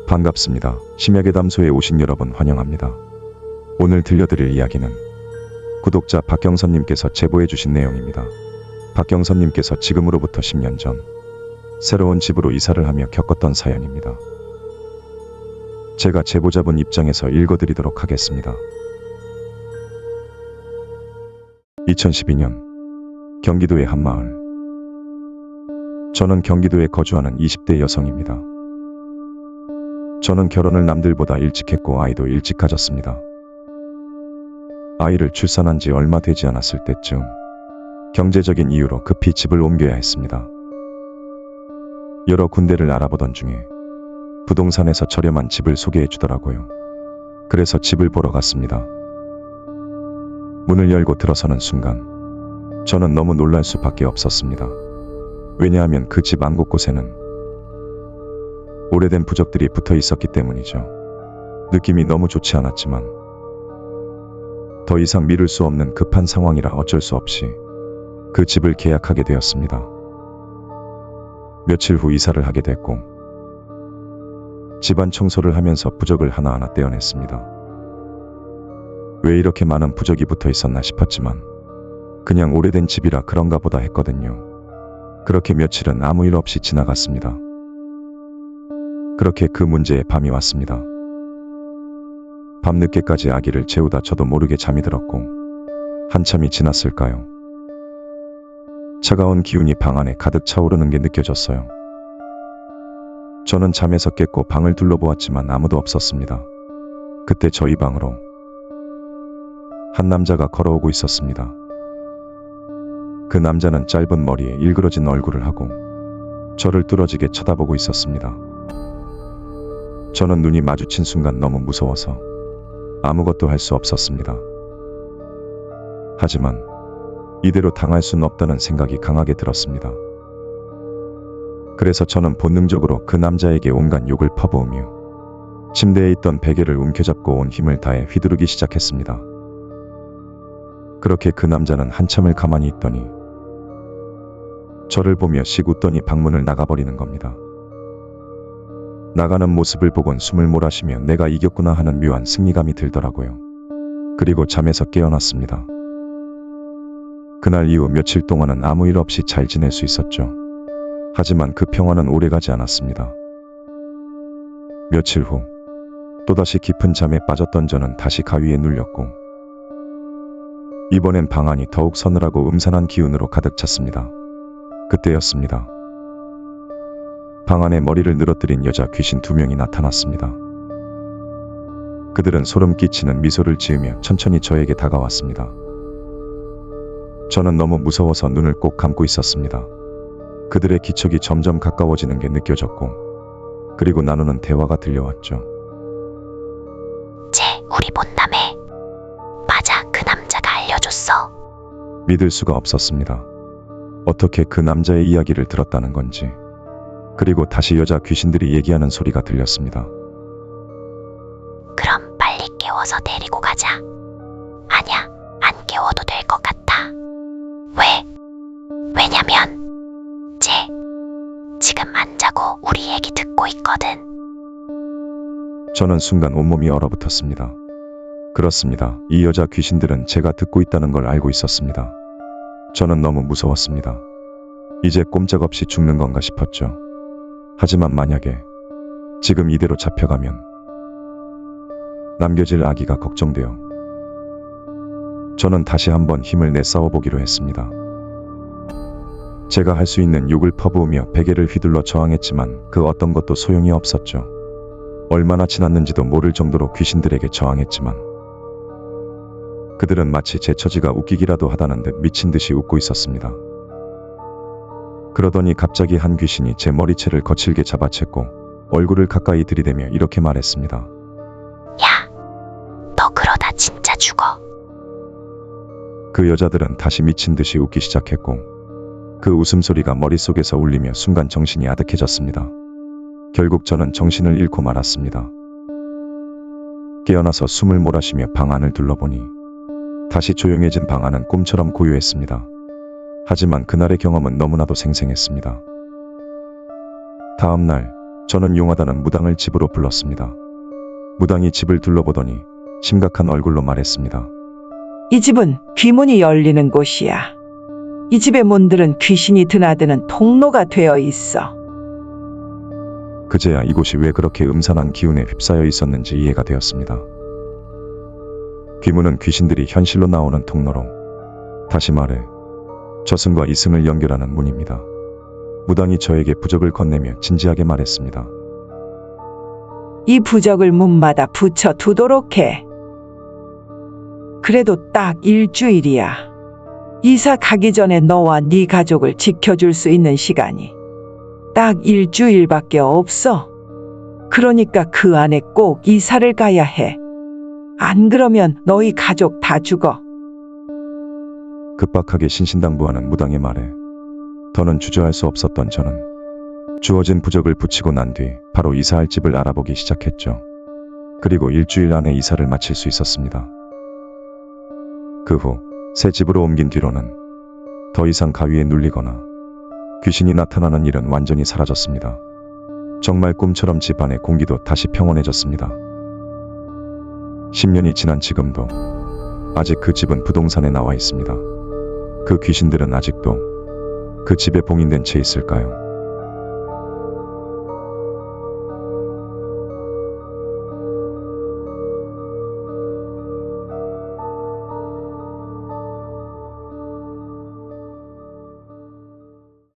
반갑습니다. 심야괴담소에 오신 여러분 환영합니다. 오늘 들려드릴 이야기는 구독자 박경선님께서 제보해주신 내용입니다. 박경선님께서 지금으로부터 10년 전 새로운 집으로 이사를 하며 겪었던 사연입니다. 제가 제보자분 입장에서 읽어드리도록 하겠습니다. 2012년 경기도의 한 마을. 저는 경기도에 거주하는 20대 여성입니다. 저는 결혼을 남들보다 일찍 했고 아이도 일찍 가졌습니다. 아이를 출산한 지 얼마 되지 않았을 때쯤 경제적인 이유로 급히 집을 옮겨야 했습니다. 여러 군데를 알아보던 중에 부동산에서 저렴한 집을 소개해 주더라고요. 그래서 집을 보러 갔습니다. 문을 열고 들어서는 순간 저는 너무 놀랄 수밖에 없었습니다. 왜냐하면 그 집 안 곳곳에는 오래된 부적들이 붙어 있었기 때문이죠. 느낌이 너무 좋지 않았지만 더 이상 미룰 수 없는 급한 상황이라 어쩔 수 없이 그 집을 계약하게 되었습니다. 며칠 후 이사를 하게 됐고 집안 청소를 하면서 부적을 하나하나 떼어냈습니다. 왜 이렇게 많은 부적이 붙어 있었나 싶었지만 그냥 오래된 집이라 그런가 보다 했거든요. 그렇게 며칠은 아무 일 없이 지나갔습니다. 그렇게 그 문제의 밤이 왔습니다. 밤늦게까지 아기를 재우다 저도 모르게 잠이 들었고 한참이 지났을까요? 차가운 기운이 방 안에 가득 차오르는 게 느껴졌어요. 저는 잠에서 깼고 방을 둘러보았지만 아무도 없었습니다. 그때 저희 방으로 한 남자가 걸어오고 있었습니다. 그 남자는 짧은 머리에 일그러진 얼굴을 하고 저를 뚫어지게 쳐다보고 있었습니다. 저는 눈이 마주친 순간 너무 무서워서 아무것도 할 수 없었습니다. 하지만 이대로 당할 수는 없다는 생각이 강하게 들었습니다. 그래서 저는 본능적으로 그 남자에게 온갖 욕을 퍼부으며 침대에 있던 베개를 움켜잡고 온 힘을 다해 휘두르기 시작했습니다. 그렇게 그 남자는 한참을 가만히 있더니 저를 보며 씩 웃더니 방문을 나가버리는 겁니다. 나가는 모습을 보곤 숨을 몰아쉬며 내가 이겼구나 하는 묘한 승리감이 들더라고요. 그리고 잠에서 깨어났습니다. 그날 이후 며칠 동안은 아무 일 없이 잘 지낼 수 있었죠. 하지만 그 평화는 오래가지 않았습니다. 며칠 후 또다시 깊은 잠에 빠졌던 저는 다시 가위에 눌렸고 이번엔 방 안이 더욱 서늘하고 음산한 기운으로 가득 찼습니다. 그때였습니다. 방 안에 머리를 늘어뜨린 여자 귀신 2명이 나타났습니다. 그들은 소름 끼치는 미소를 지으며 천천히 저에게 다가왔습니다. 저는 너무 무서워서 눈을 꼭 감고 있었습니다. 그들의 기척이 점점 가까워지는 게 느껴졌고 그리고 나누는 대화가 들려왔죠. 쟤 우리 본다며. 맞아, 그 남자가 알려줬어. 믿을 수가 없었습니다. 어떻게 그 남자의 이야기를 들었다는 건지. 그리고 다시 여자 귀신들이 얘기하는 소리가 들렸습니다. 그럼 빨리 깨워서 데리고 가자. 아냐, 안 깨워도 될 것 같아. 왜? 왜냐면 쟤 지금 안 자고 우리 얘기 듣고 있거든. 저는 순간 온몸이 얼어붙었습니다. 그렇습니다. 이 여자 귀신들은 제가 듣고 있다는 걸 알고 있었습니다. 저는 너무 무서웠습니다. 이제 꼼짝없이 죽는 건가 싶었죠. 하지만 만약에 지금 이대로 잡혀가면 남겨질 아기가 걱정되어 저는 다시 한번 힘을 내 싸워보기로 했습니다. 제가 할 수 있는 욕을 퍼부으며 베개를 휘둘러 저항했지만 그 어떤 것도 소용이 없었죠. 얼마나 지났는지도 모를 정도로 귀신들에게 저항했지만 그들은 마치 제 처지가 웃기기라도 하다는 듯 미친 듯이 웃고 있었습니다. 그러더니 갑자기 한 귀신이 제 머리채를 거칠게 잡아챘고 얼굴을 가까이 들이대며 이렇게 말했습니다. 야, 너 그러다 진짜 죽어. 그 여자들은 다시 미친 듯이 웃기 시작했고 그 웃음소리가 머릿속에서 울리며 순간 정신이 아득해졌습니다. 결국 저는 정신을 잃고 말았습니다. 깨어나서 숨을 몰아쉬며 방 안을 둘러보니 다시 조용해진 방 안은 꿈처럼 고요했습니다. 하지만 그날의 경험은 너무나도 생생했습니다. 다음 날 저는 용하다는 무당을 집으로 불렀습니다. 무당이 집을 둘러보더니 심각한 얼굴로 말했습니다. 이 집은 귀문이 열리는 곳이야. 이 집의 문들은 귀신이 드나드는 통로가 되어 있어. 그제야 이곳이 왜 그렇게 음산한 기운에 휩싸여 있었는지 이해가 되었습니다. 귀문은 귀신들이 현실로 나오는 통로로, 다시 말해 저승과 이승을 연결하는 문입니다. 무당이 저에게 부적을 건네며 진지하게 말했습니다. 이 부적을 문마다 붙여 두도록 해. 그래도 딱 일주일이야. 이사 가기 전에 너와 네 가족을 지켜줄 수 있는 시간이 딱 일주일밖에 없어. 그러니까 그 안에 꼭 이사를 가야 해. 안 그러면 너희 가족 다 죽어. 급박하게 신신당부하는 무당의 말에 더는 주저할 수 없었던 저는 주어진 부적을 붙이고 난 뒤 바로 이사할 집을 알아보기 시작했죠. 그리고 일주일 안에 이사를 마칠 수 있었습니다. 그 후 새 집으로 옮긴 뒤로는 더 이상 가위에 눌리거나 귀신이 나타나는 일은 완전히 사라졌습니다. 정말 꿈처럼 집 안의 공기도 다시 평온해졌습니다. 10년이 지난 지금도 아직 그 집은 부동산에 나와 있습니다. 그 귀신들은 아직도 그 집에 봉인된 채 있을까요?